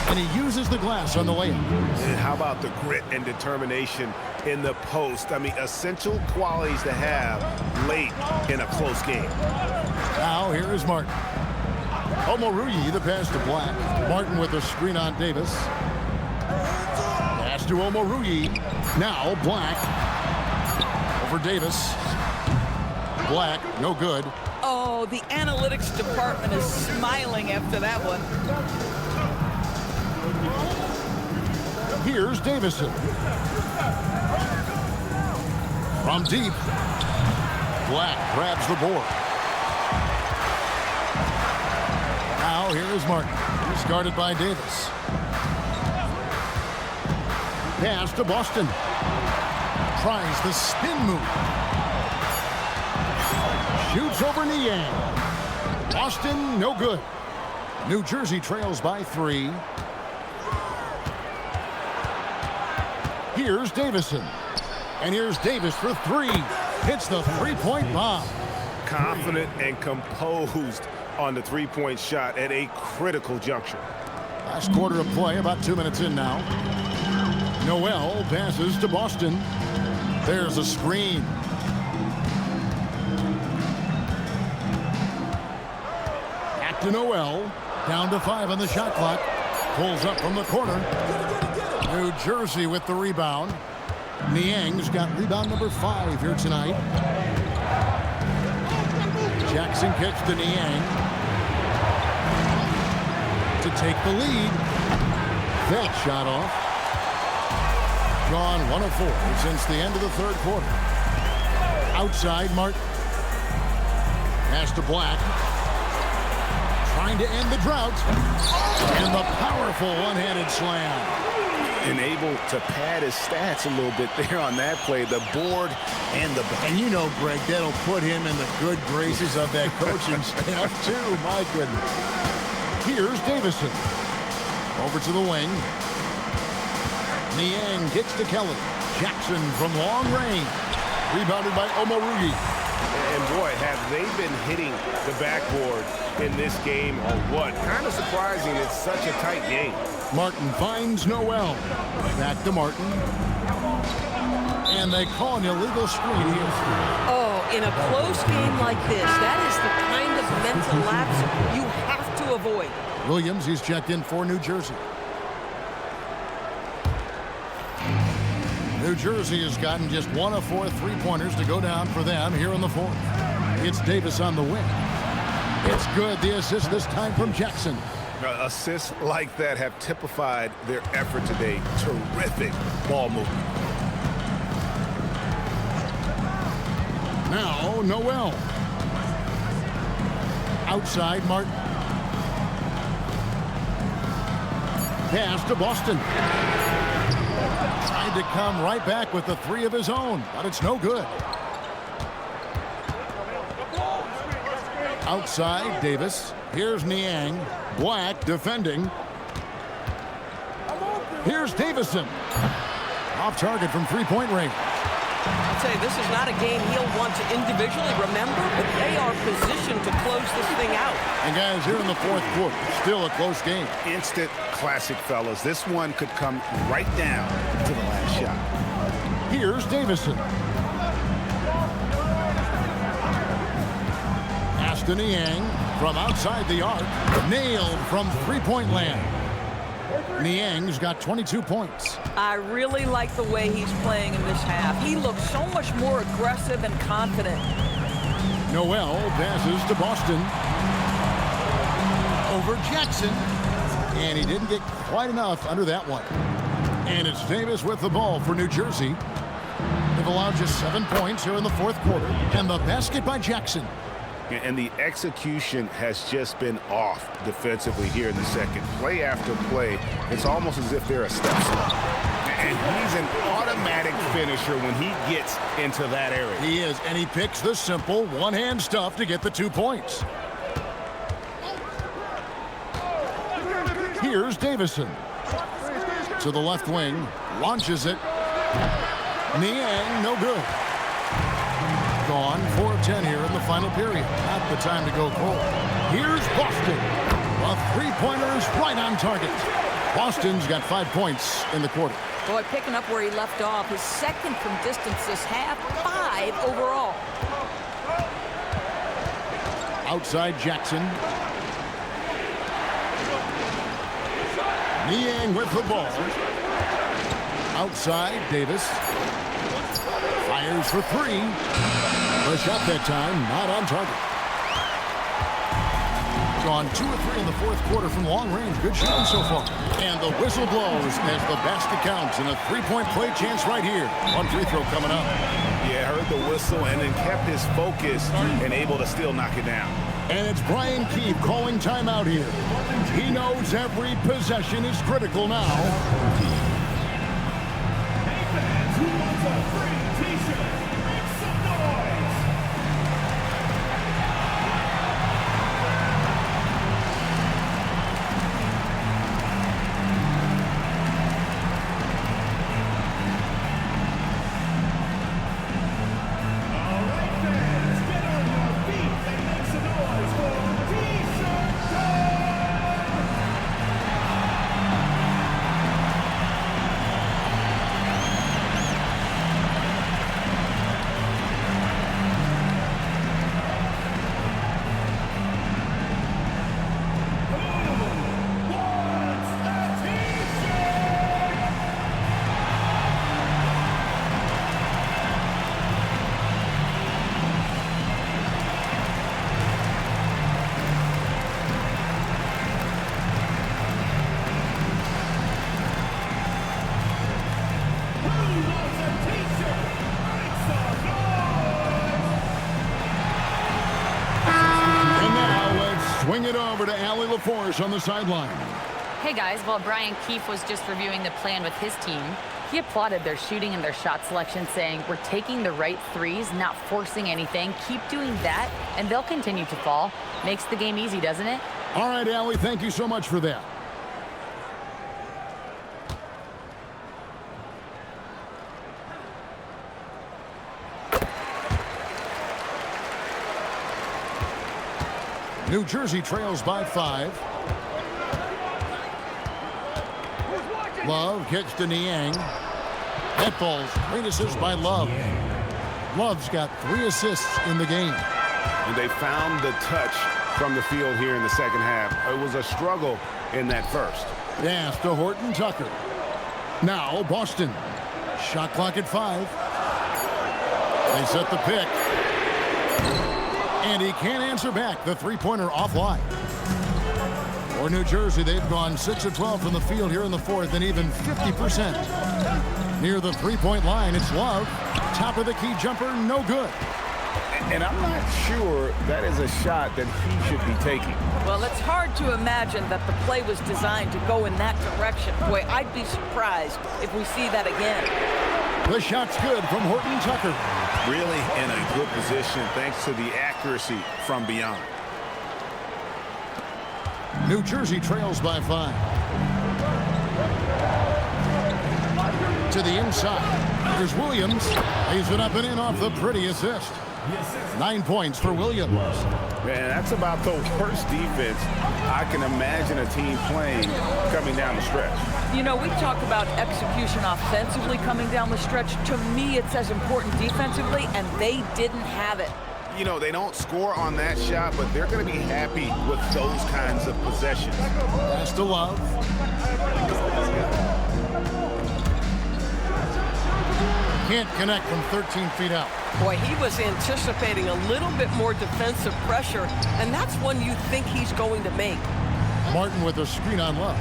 And he uses the glass on the layup. And how about the grit and determination in the post? I mean, essential qualities to have late in a close game. Now here is Martin. Omoruyi, the pass to Black. Martin with a screen on Davis. Pass to Omoruyi. Now Black. Over Davis. Black, no good. Oh, the analytics department is smiling after that one. Here's Davison. From deep. Black grabs the board. Now here is Martin. He's guarded by Davis. Pass to Boston. Tries the spin move. Shoots over Niang. Boston, no good. New Jersey trails by 3. Here's Davison. And here's Davis for 3. Hits the three-point bomb. Confident and composed on the three-point shot at a critical juncture. Last quarter of play, about 2 minutes in now. Noel passes to Boston. There's a screen. Back to Noel. Down to 5 on the shot clock. Pulls up from the corner. New Jersey with the rebound. Niang's got rebound number 5 here tonight. Jackson kicks to Niang to take the lead. that shot off. Gone 1 of 4 since the end of the third quarter. Outside, Martin. Pass to Black. Trying to end the drought. And the powerful one-handed slam. And able to pad his stats a little bit there on that play. The board and the back. And you know, Greg, that'll put him in the good graces of that coaching staff, too. My goodness. Here's Davison. Over to the wing. Niang gets to Kelly. Jackson from long range. Rebounded by Omarugi. And boy, have they been hitting the backboard in this game or what? Kind of surprising. It's such a tight game. Martin finds Noel. Back to Martin. And they call an illegal screen here. Oh, in a close game like this, that is the kind of mental lapse you have to avoid. Williams, he's checked in for New Jersey. New Jersey has gotten just 1 of 4 3-pointers to go down for them here in the fourth. It's Davis on the wing. It's good. The assist this time from Jackson. Assists like that have typified their effort today. Terrific ball movement. Now, Noel. Outside, Martin. Pass to Boston. Tried to come right back with the 3 of his own, but it's no good. Outside, Davis. Here's Niang. Black defending. Here's Davison. Off target from 3-point range. I'll tell you, this is not a game he'll want to individually remember, but they are positioned to close this thing out. And guys, here in the fourth quarter, still a close game. Instant classic, fellas. This one could come right down to the last shot. Here's Davison. Pass to Niang from outside the arc. Nailed from 3-point land. Niang's got 22 points. I really like the way he's playing in this half. He looks so much more aggressive and confident. Noel passes to Boston. Over Jackson. And he didn't get quite enough under that one. And it's Davis with the ball for New Jersey. They've allowed just 7 points here in the fourth quarter. And the basket by Jackson. And the execution has just been off defensively here in the second. Play after play, it's almost as if they're a step slow. And he's an automatic finisher when he gets into that area. He is, and he picks the simple one-hand stuff to get the 2 points. Here's Davison. To the left wing, launches it. Niang, no good. Gone, 4 of 10 here in the final period. Not the time to go cold. Here's Boston. A 3-pointer's right on target. Boston's got 5 points in the quarter. Boy, picking up where he left off. His second from distance this half, 5 overall. Outside Jackson. Niang with the ball. Outside Davis. Fires for 3. The shot that time, not on target. Gone 2 of 3 in the fourth quarter from long range. Good shooting so far. And the whistle blows as the basket counts and a 3-point play chance right here. 1 free throw coming up. Yeah, heard the whistle and then kept his focus and able to still knock it down. And it's Brian Keefe calling timeout here. He knows every possession is critical now. swing it over to Allie LaForce on the sideline. Hey guys, while Brian Keefe was just reviewing the plan with his team, he applauded their shooting and their shot selection, saying, "We're taking the right threes, not forcing anything. Keep doing that, and they'll continue to fall." Makes the game easy, doesn't it? All right, Allie, thank you so much for that. New Jersey trails by 5. Love kicks to Niang. That falls. Great assist by Love. Love's got 3 assists in the game. And they found the touch from the field here in the second half. It was a struggle in that first. Pass to Horton Tucker. Now Boston. Shot clock at 5. They set the pick. And he can't answer back. The three-pointer offline. For New Jersey, they've gone 6 of 12 from the field here in the fourth, and even 50%. Near the three-point line, it's Love. Top of the key jumper, no good. And I'm not sure that is a shot that he should be taking. Well, it's hard to imagine that the play was designed to go in that direction. Boy, I'd be surprised if we see that again. The shot's good from Horton Tucker. Really in a good position thanks to the accuracy from beyond. New Jersey trails by 5. To the inside. There's Williams. Lays it up and in off the pretty assist. 9 points for Williams. Man, that's about the worst defense I can imagine a team playing coming down the stretch. You know, we talk about execution offensively coming down the stretch. To me, it's as important defensively, and they didn't have it. You know, they don't score on that shot, but they're going to be happy with those kinds of possessions. Pass to Love. Can't connect from 13 feet out. Boy, he was anticipating a little bit more defensive pressure, and that's one you think he's going to make. Martin with a screen on Love.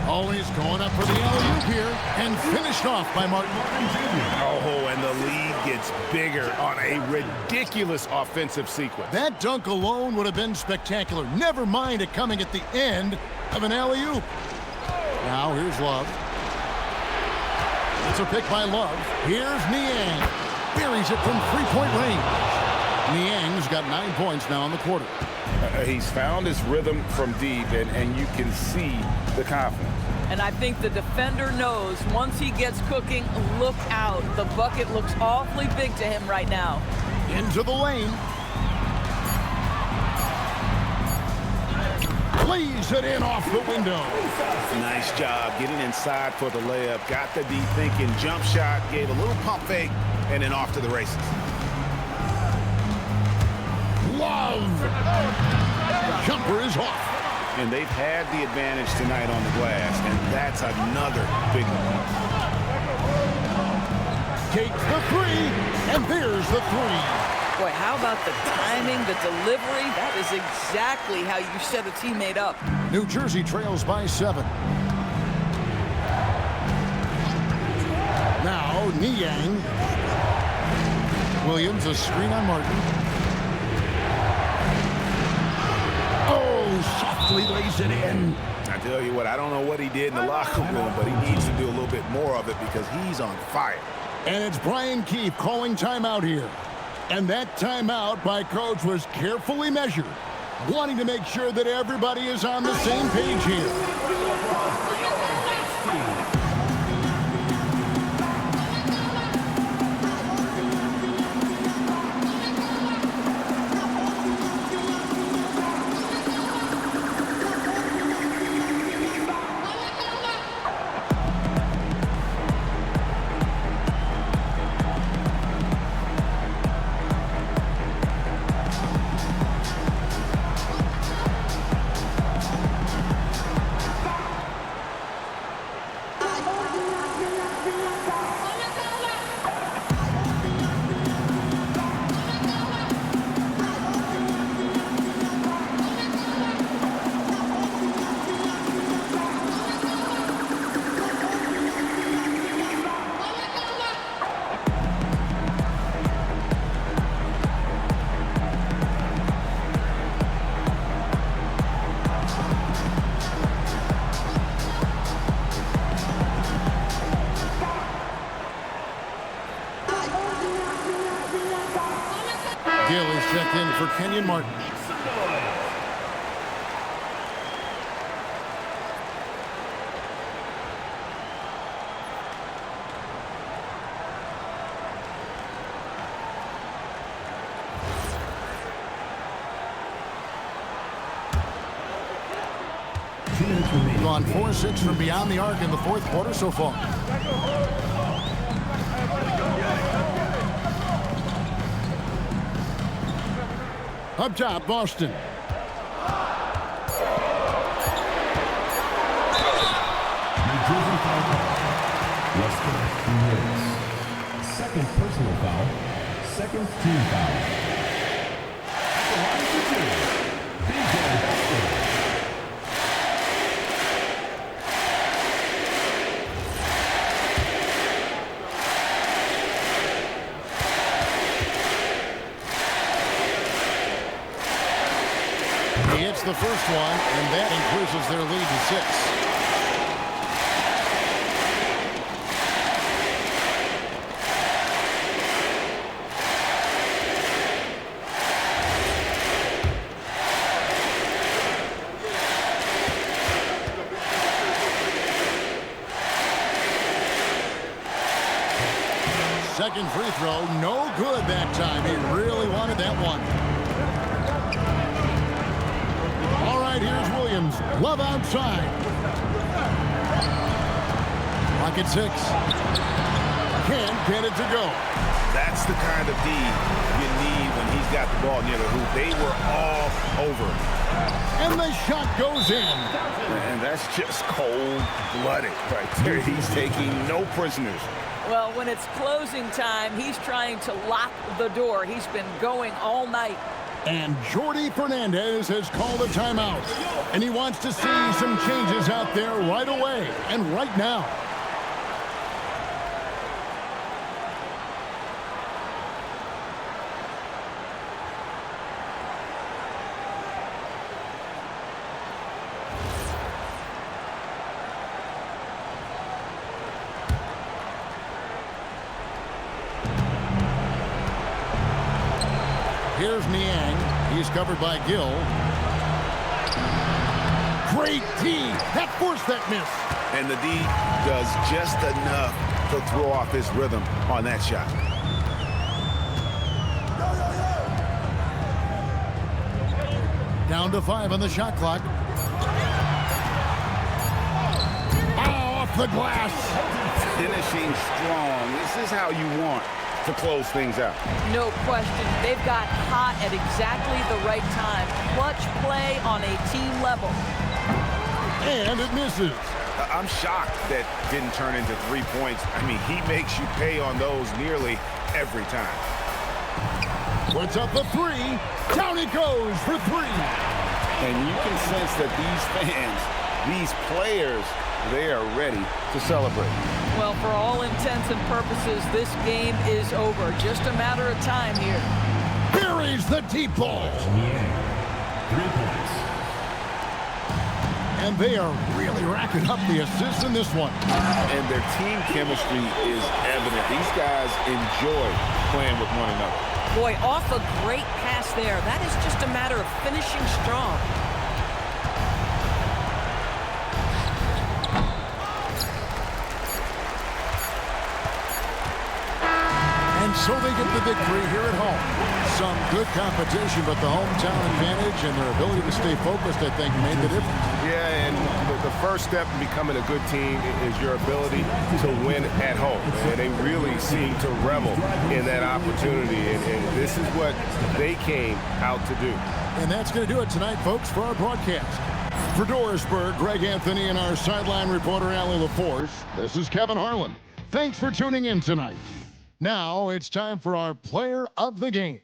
Always going up for the alley-oop here, and finished off by Martin. Oh, and the lead gets bigger on a ridiculous offensive sequence. That dunk alone would have been spectacular. Never mind it coming at the end of an alley-oop. Now here's Love. It's a pick by Love. Here's Niang. Buries it from three-point range. Niang's got 9 points now in the quarter. He's found his rhythm from deep, and you can see the confidence. And I think the defender knows once he gets cooking, look out. The bucket looks awfully big to him right now. Into the lane. Lays it in off the window. Nice job getting inside for the layup. Got the deep thinking jump shot, gave a little pump fake, and then off to the races. Love. Jumper is off. And they've had the advantage tonight on the glass, and that's another big one. Takes the three, and there's the three. Boy, how about the timing, the delivery? That is exactly how you set a teammate up. New Jersey trails by 7. Now, Niang. Williams, a screen on Martin. Oh, softly lays it in. I tell you what, I don't know what he did in the locker room, but he needs to do a little bit more of it because he's on fire. And it's Brian Keefe calling timeout here. And that timeout by Coach was carefully measured, wanting to make sure that everybody is on the same page here. Check in for Kenyon Martin. Gone 4-6 from beyond the arc in the fourth quarter so far. Up top, Boston. Less than 2 minutes. Second personal foul. Second team foul. He hits the first one, and that increases their lead to 6. Second free throw, no good that time. He really wanted that one. All right, here's Williams. Love outside. Clock at 6. Can't get it to go. That's the kind of D you need when he's got the ball near the hoop. They were all over it. And the shot goes in. And that's just cold-blooded right there. He's taking no prisoners. Well, when it's closing time, he's trying to lock the door. He's been going all night. And Jordi Fernandez has called a timeout. And he wants to see some changes out there right away and right now. Here's Niang. He's covered by Gill. Great D. That forced that miss. And the D does just enough to throw off his rhythm on that shot. Down to 5 on the shot clock. Oh, off the glass. Finishing strong. This is how you want to close things out. No question. They've got hot at exactly the right time. Clutch play on a team level. And it misses. I'm shocked that didn't turn into 3 points. I mean, he makes you pay on those nearly every time. Puts up the 3. Down he goes for 3. And you can sense that these fans, these players, they are ready to celebrate. Well, for all intents and purposes, this game is over. Just a matter of time here. Buries the deep ball. 3 points. And they are really racking up the assists in this one. And their team chemistry is evident. These guys enjoy playing with one another. Boy, off a great pass there. That is just a matter of finishing strong. And so they get the victory here at home. Some good competition, but the hometown advantage and their ability to stay focused, I think, made the difference. Yeah, and the first step in becoming a good team is your ability to win at home. And they really seem to revel in that opportunity, and this is what they came out to do. And that's going to do it tonight, folks, for our broadcast. For Dorisburg, Greg Anthony, and our sideline reporter, Allie LaForce, this is Kevin Harlan. Thanks for tuning in tonight. Now it's time for our player of the game.